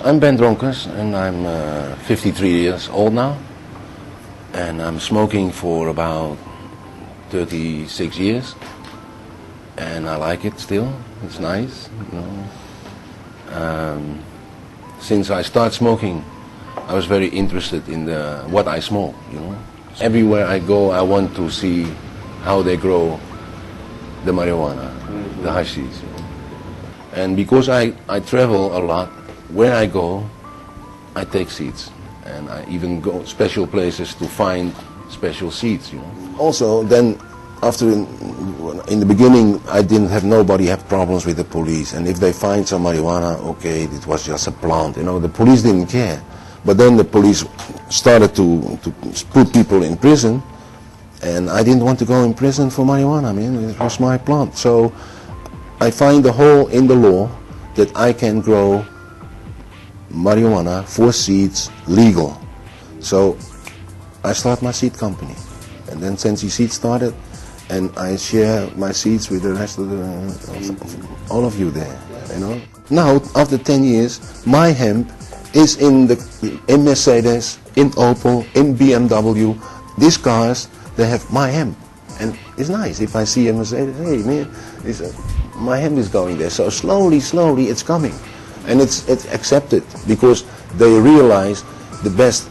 I'm Ben Dronkers and I'm 53 years old now, and I'm smoking for about 36 years, and I like it still. It's nice, you know. Since I started smoking, I was very interested in what I smoke, you know. Everywhere I go, I want to see how they grow the marijuana, the hashish. You know. And because I travel a lot, where I go, I take seeds, and I even go special places to find special seeds, you know. Also, then after in the beginning, I didn't have nobody have problems with the police, and if they find some marijuana, okay, it was just a plant, you know. The police didn't care, but then the police started to put people in prison, and I didn't want to go in prison for marijuana. I mean, it was my plant, so I find a hole in the law that I can grow marijuana for seeds legal. So I start my seed company, and then Sensi Seeds started, and I share my seeds with the rest of all of you there, you know. Now, after 10 years, my hemp is in Mercedes, in Opel, in BMW. These cars, they have my hemp, and it's nice. If I see a Mercedes, hey man, my hemp is going there. So slowly, it's coming. And it's accepted because they realize the best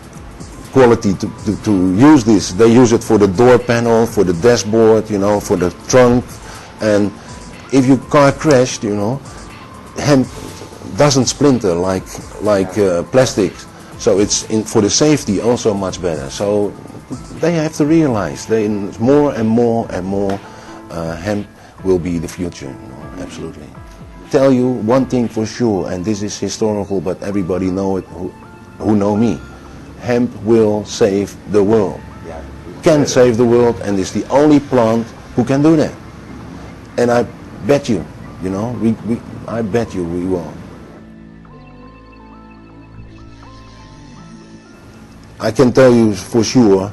quality to use this. They use it for the door panel, for the dashboard, you know, for the trunk. And if your car crashed, you know, hemp doesn't splinter like plastics. So it's for the safety also much better. So they have to realize more and more hemp will be the future, you know, absolutely. Tell you one thing for sure, and this is historical, but everybody know it who know me. Hemp will save the world. Yeah. Can save the world, and is the only plant who can do that. And I bet you, you know, I bet you we will. I can tell you for sure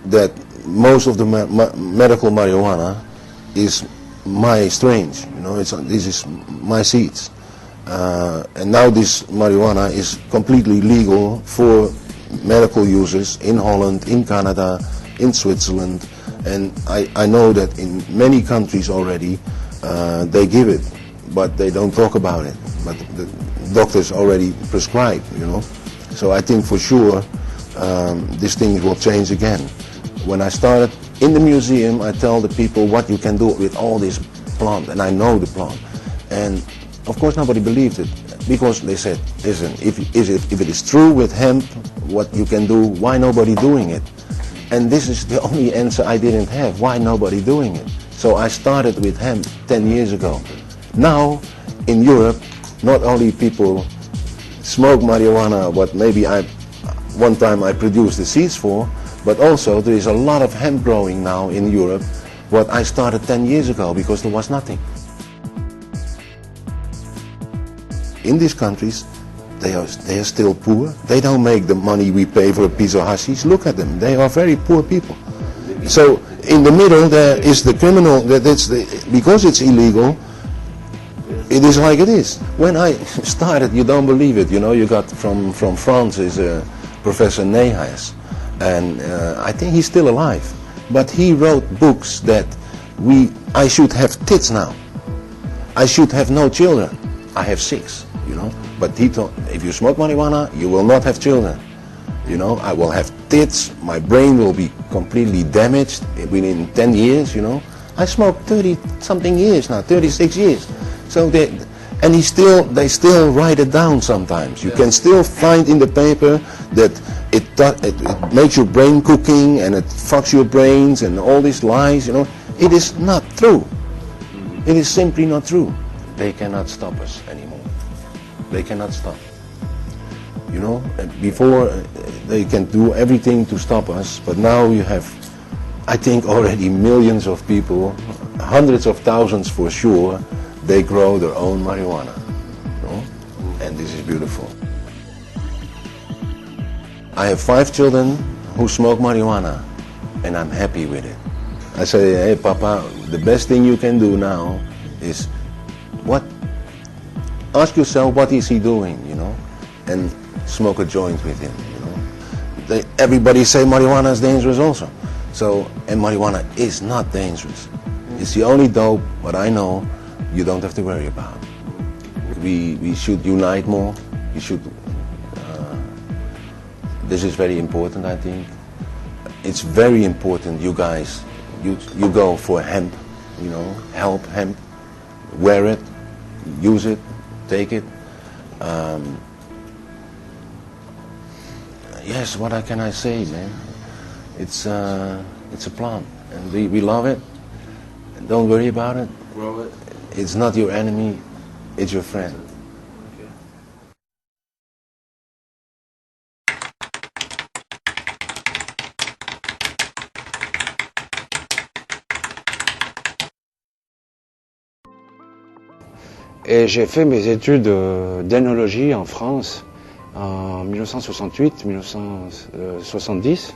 that most of the medical marijuana is my strains, you know. This is my seeds, and now this marijuana is completely legal for medical users in Holland, in Canada, in Switzerland, and I know that in many countries already they give it, but they don't talk about it. But the doctors already prescribe, you know. So I think for sure these things will change again. When I started in the museum, I tell the people what you can do with all this plant, and I know the plant. And of course nobody believed it, because they said, listen, if it is true with hemp, what you can do, why nobody doing it? And this is the only answer I didn't have, why nobody doing it? So I started with hemp 10 years ago. Now, in Europe, not only people smoke marijuana, what maybe one time I produced the seeds for, but also there is a lot of hemp growing now in Europe, what I started 10 years ago, because there was nothing. In these countries, they are still poor. They don't make the money we pay for a piece of hashish. Look at them, they are very poor people. So in the middle there is the criminal, because it's illegal, it is like it is. When I started, you don't believe it, you know, you got from France is Professor Neyhuis. And I think he's still alive, but he wrote books that I should have tits now. I should have no children. I have 6, you know. But he thought, if you smoke marijuana, you will not have children. You know, I will have tits. My brain will be completely damaged within 10 years. You know, I smoked 30-something years now, 36 years. So they still write it down sometimes. You can still find in the paper that it makes your brain cooking and it fucks your brains and all these lies, you know. It is not true. It is simply not true. They cannot stop us anymore. They cannot stop. You know, before they can do everything to stop us, but now you have, I think, already millions of people, hundreds of thousands for sure, they grow their own marijuana. You know? And this is beautiful. I have 5 children who smoke marijuana, and I'm happy with it. I say, hey Papa, the best thing you can do now is ask yourself, what is he doing, you know? and smoke a joint with him, you know. Everybody say marijuana is dangerous also. So, and marijuana is not dangerous. It's the only dope, what I know, you don't have to worry about. We should unite more. We should, this is very important, I think. It's very important, you guys, you go for hemp, you know, help hemp, wear it, use it, take it. Yes, what can I say, man? It's a plant, and we love it. Don't worry about it. Grow it. It's not your enemy, it's your friend. Et j'ai fait mes études d'énologie en France en 1968-1970.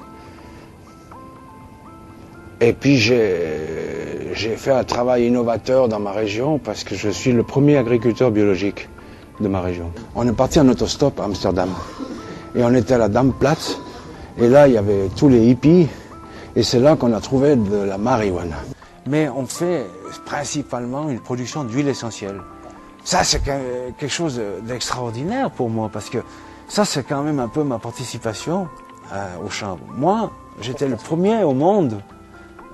Et puis j'ai fait un travail innovateur dans ma région parce que je suis le premier agriculteur biologique de ma région. On est parti en autostop à Amsterdam et on était à la Damplatz et là il y avait tous les hippies et c'est là qu'on a trouvé de la marijuana. Mais on fait principalement une production d'huile essentielle. Ça, c'est quelque chose d'extraordinaire pour moi, parce que ça, c'est quand même un peu ma participation au chanvre. Moi, j'étais le premier au monde,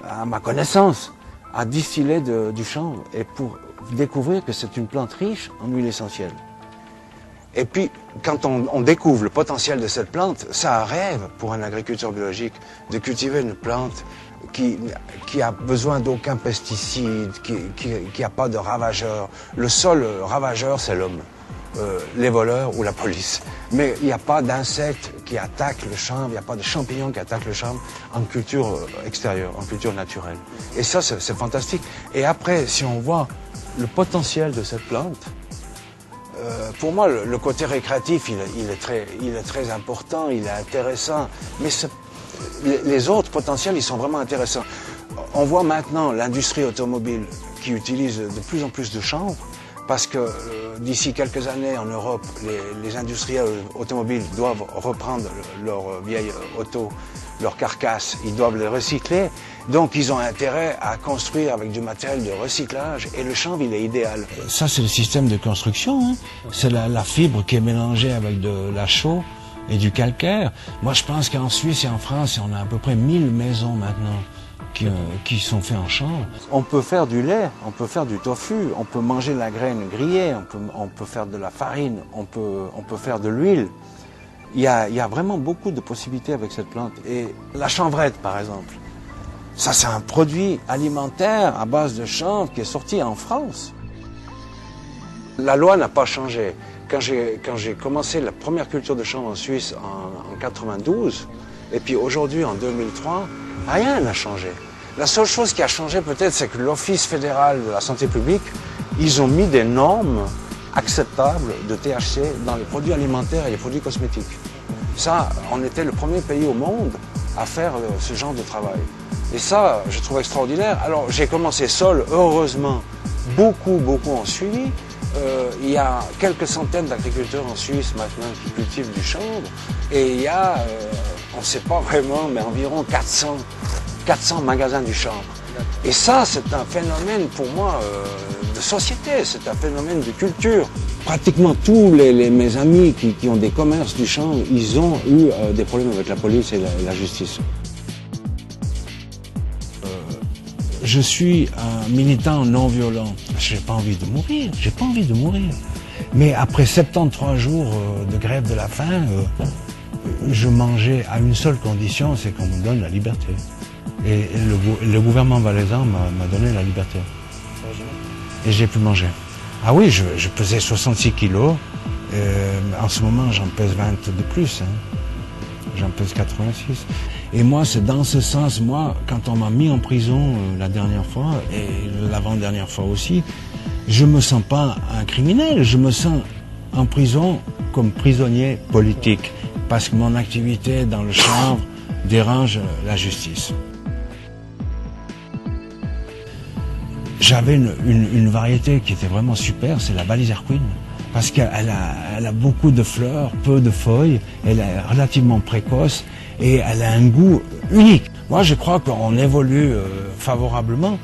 à ma connaissance, à distiller du chanvre et pour découvrir que c'est une plante riche en huile essentielle. Et puis, quand on découvre le potentiel de cette plante, c'est un rêve pour un agriculteur biologique de cultiver une plante qui a besoin d'aucun pesticide, qui a pas de ravageurs. Le seul ravageur, c'est l'homme, les voleurs ou la police. Mais il n'y a pas d'insectes qui attaquent le chanvre, il n'y a pas de champignons qui attaquent le chanvre en culture extérieure, en culture naturelle. Et ça, c'est fantastique. Et après, si on voit le potentiel de cette plante, pour moi, le côté récréatif, il est très important, il est intéressant. Mais les autres potentiels, ils sont vraiment intéressants. On voit maintenant l'industrie automobile qui utilise de plus en plus de chanvre parce que d'ici quelques années en Europe, les industriels automobiles doivent reprendre leurs vieilles autos, leurs carcasses, ils doivent les recycler. Donc ils ont intérêt à construire avec du matériel de recyclage et le chanvre, il est idéal. Ça, c'est le système de construction, hein. C'est la fibre qui est mélangée avec de la chaux et du calcaire. Moi, je pense qu'en Suisse et en France, on a à peu près 1000 maisons maintenant qui sont faites en chanvre. On peut faire du lait, on peut faire du tofu, on peut manger la graine grillée, on peut faire de la farine, on peut faire de l'huile. Il y a vraiment beaucoup de possibilités avec cette plante. Et la chanvrette, par exemple, ça c'est un produit alimentaire à base de chanvre qui est sorti en France. La loi n'a pas changé. Quand j'ai commencé la première culture de chanvre en Suisse en 92, et puis aujourd'hui en 2003, rien n'a changé. La seule chose qui a changé peut-être, c'est que l'Office fédéral de la santé publique, ils ont mis des normes acceptables de THC dans les produits alimentaires et les produits cosmétiques. Ça, on était le premier pays au monde à faire ce genre de travail. Et ça, je trouve extraordinaire. Alors, j'ai commencé seul, heureusement, beaucoup ont suivi. Il y a quelques centaines d'agriculteurs en Suisse maintenant qui cultivent du chanvre. Et il y a, on ne sait pas vraiment, mais environ 400 magasins du chanvre. Et ça, c'est un phénomène pour moi de société, c'est un phénomène de culture. Pratiquement tous mes amis qui ont des commerces du chanvre, ils ont eu des problèmes avec la police et la justice. Je suis un militant non violent. J'ai pas envie de mourir, j'ai pas envie de mourir. Mais après 73 jours de grève de la faim, je mangeais à une seule condition, c'est qu'on me donne la liberté. Et le gouvernement valaisan m'a donné la liberté. Et j'ai pu manger. Ah oui, je pesais 66 kilos. En ce moment, j'en pèse 20 de plus. Hein. J'en pèse 86. Et moi, c'est dans ce sens, moi, quand on m'a mis en prison la dernière fois, et l'avant-dernière fois aussi, je me sens pas un criminel, je me sens en prison comme prisonnier politique, parce que mon activité dans le chanvre dérange la justice. J'avais une variété qui était vraiment super, c'est la Baliser Queen. parce qu'elle a beaucoup de fleurs, peu de feuilles, elle est relativement précoce et elle a un goût unique. Moi, je crois qu'on évolue favorablement.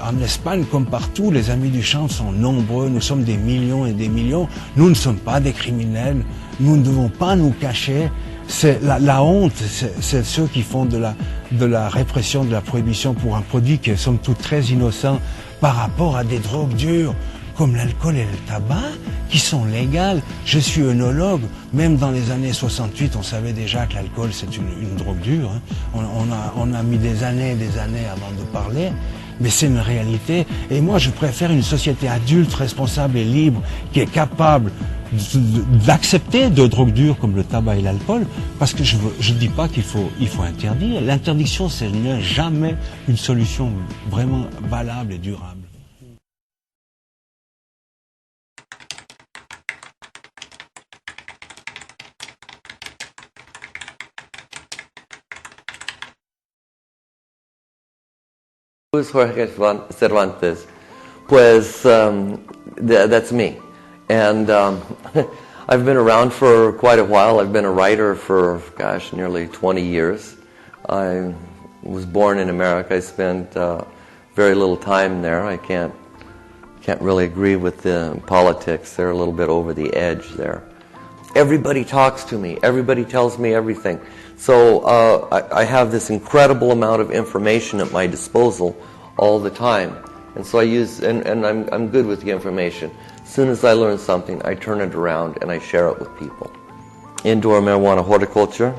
En Espagne, comme partout, les amis du champ sont nombreux, nous sommes des millions et des millions. Nous ne sommes pas des criminels, nous ne devons pas nous cacher. C'est la honte, c'est ceux qui font de la répression, de la prohibition pour un produit qui est somme toute très innocent par rapport à des drogues dures comme l'alcool et le tabac qui sont légales. Je suis œnologue, même dans les années 68, on savait déjà que l'alcool c'est une drogue dure. Hein. On a mis des années avant de parler. Mais c'est une réalité. Et moi, je préfère une société adulte, responsable et libre, qui est capable d'accepter de drogues dures comme le tabac et l'alcool, parce que je ne dis pas qu'il faut interdire. L'interdiction, c'est jamais une solution vraiment valable et durable. Who's Jorge Cervantes? Pues, that's me. And I've been around for quite a while. I've been a writer for, gosh, nearly 20 years. I was born in America. I spent very little time there. I can't really agree with the politics. They're a little bit over the edge there. Everybody talks to me. Everybody tells me everything. So I have this incredible amount of information at my disposal all the time. And so I use, and I'm good with the information. As soon as I learn something, I turn it around and I share it with people. Indoor marijuana horticulture.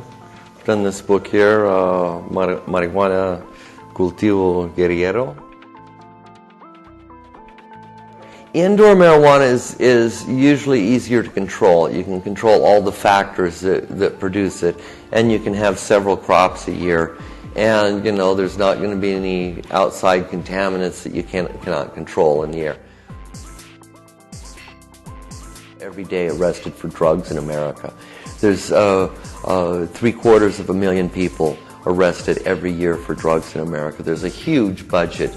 I've done this book here, Marijuana Cultivo Guerrero. Indoor marijuana is usually easier to control. You can control all the factors that produce it, and you can have several crops a year. And, you know, there's not going to be any outside contaminants that you cannot control in the air. Every day arrested for drugs in America. There's 750,000 people arrested every year for drugs in America. There's a huge budget.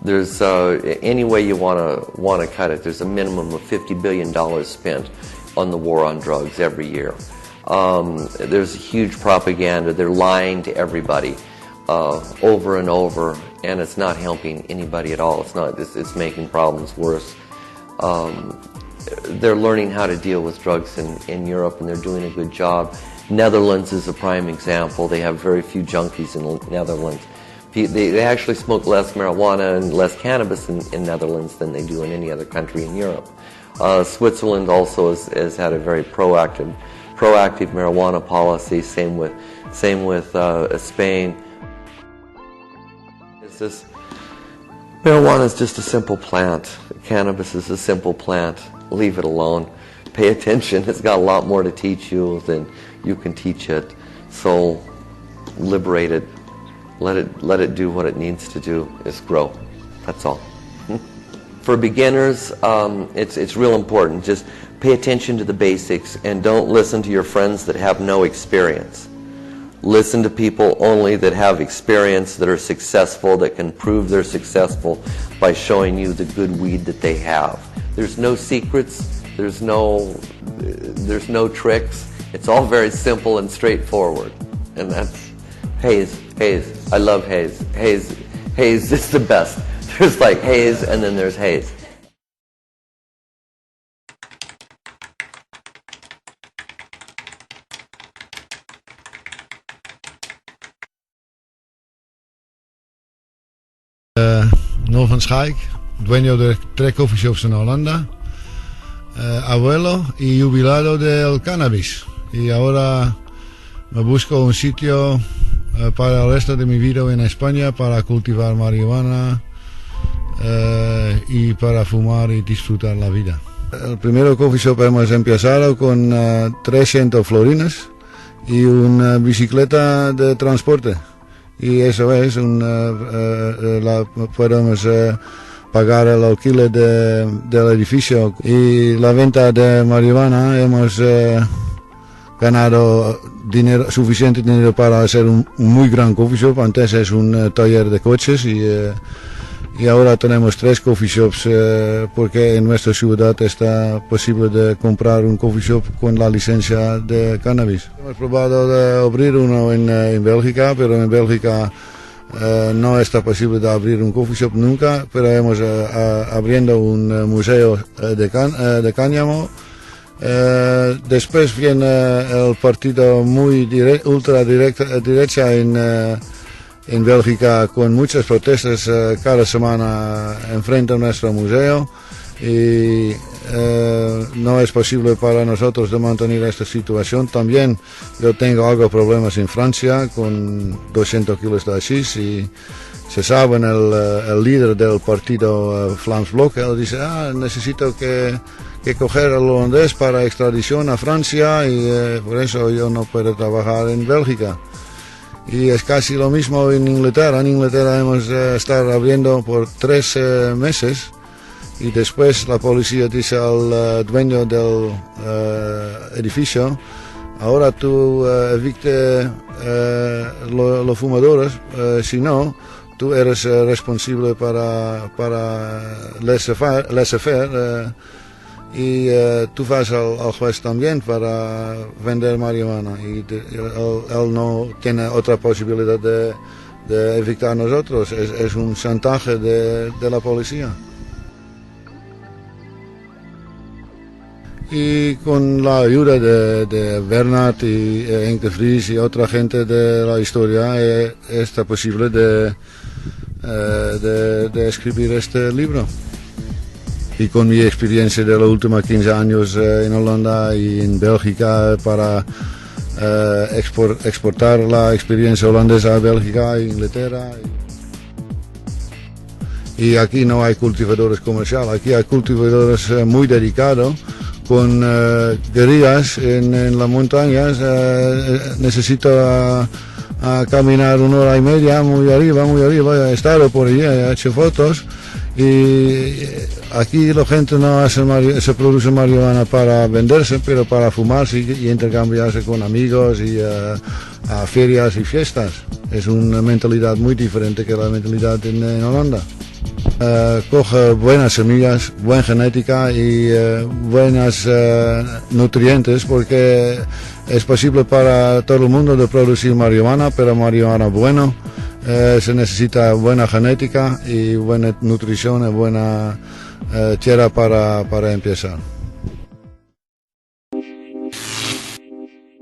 There's any way you want to cut it. There's a minimum of $50 billion spent on the war on drugs every year. There's huge propaganda. They're lying to everybody over and over, and it's not helping anybody at all. It's making problems worse. They're learning how to deal with drugs in Europe, and they're doing a good job. Netherlands is a prime example. They have very few junkies in the Netherlands. They actually smoke less marijuana and less cannabis in Netherlands than they do in any other country in Europe. Switzerland also has had a very proactive marijuana policy. Same with Spain. Marijuana is just a simple plant. Cannabis is a simple plant. Leave it alone. Pay attention. It's got a lot more to teach you than you can teach it. So liberate it. Let it do what it needs to do, is grow. That's all. For beginners, it's real important. Just pay attention to the basics and don't listen to your friends that have no experience. Listen to people only that have experience, that are successful, that can prove they're successful by showing you the good weed that they have. There's no secrets. There's no tricks. It's all very simple and straightforward. And that's Haze. I love Haze. Haze is the best. There's like Haze and then there's Haze. Nol van Schaik, dueño de 3 coffee shops en Holanda, abuelo y jubilado del cannabis. Y ahora me busco un sitio para el resto de mi vida en España para cultivar marihuana y para fumar y disfrutar la vida. El primer coffee shop hemos empezado con 300 florines y una bicicleta de transporte. Y eso es, podemos pagar el alquiler del edificio. Y la venta de marihuana hemos ganado suficiente dinero para hacer un muy gran coffee shop. Antes es un taller de coches y Y ahora tenemos 3 coffee shops porque en nuestra ciudad está posible de comprar un coffee shop con la licencia de cannabis. Hemos probado de abrir uno en Bélgica, pero en Bélgica no está posible de abrir un coffee shop nunca, pero hemos abriendo un museo de cáñamo. Después viene el partido muy ultra derecha en Bélgica con muchas protestas cada semana enfrente a nuestro museo y no es posible para nosotros de mantener esta situación. También yo tengo algo problemas en Francia con 200 kilos de hashish y se sabe el líder del partido Vlaams Blok, él dice, necesito que coger al holandés para extradición a Francia y por eso yo no puedo trabajar en Bélgica. Y es casi lo mismo en Inglaterra. En Inglaterra hemos estado abriendo por 3 meses y después la policía dice al dueño del edificio, ahora tú evite los fumadores, si no, tú eres responsable para laissez-faire y tú vas al juez también para vender marihuana y él no tiene otra posibilidad de evitar a nosotros, es un chantaje de la policía. Y con la ayuda de Bernard y Enke Vries y otra gente de la historia está posible de escribir este libro. Y con mi experiencia de los últimos 15 años en Holanda y en Bélgica para exportar la experiencia holandesa a Bélgica e Inglaterra. Y aquí no hay cultivadores comerciales, aquí hay cultivadores muy dedicados con guerrillas en las montañas. Necesito caminar 1 hora y media muy arriba, he estado por allí, he hecho fotos. Y aquí la gente no se produce marihuana para venderse, pero para fumarse y intercambiarse con amigos y a ferias y fiestas. Es una mentalidad muy diferente que la mentalidad en Holanda. Coge buenas semillas, buena genética y buenos nutrientes porque es posible para todo el mundo de producir marihuana, pero marihuana bueno. Se necesita buena genética y buena nutrición y buena tierra para empezar.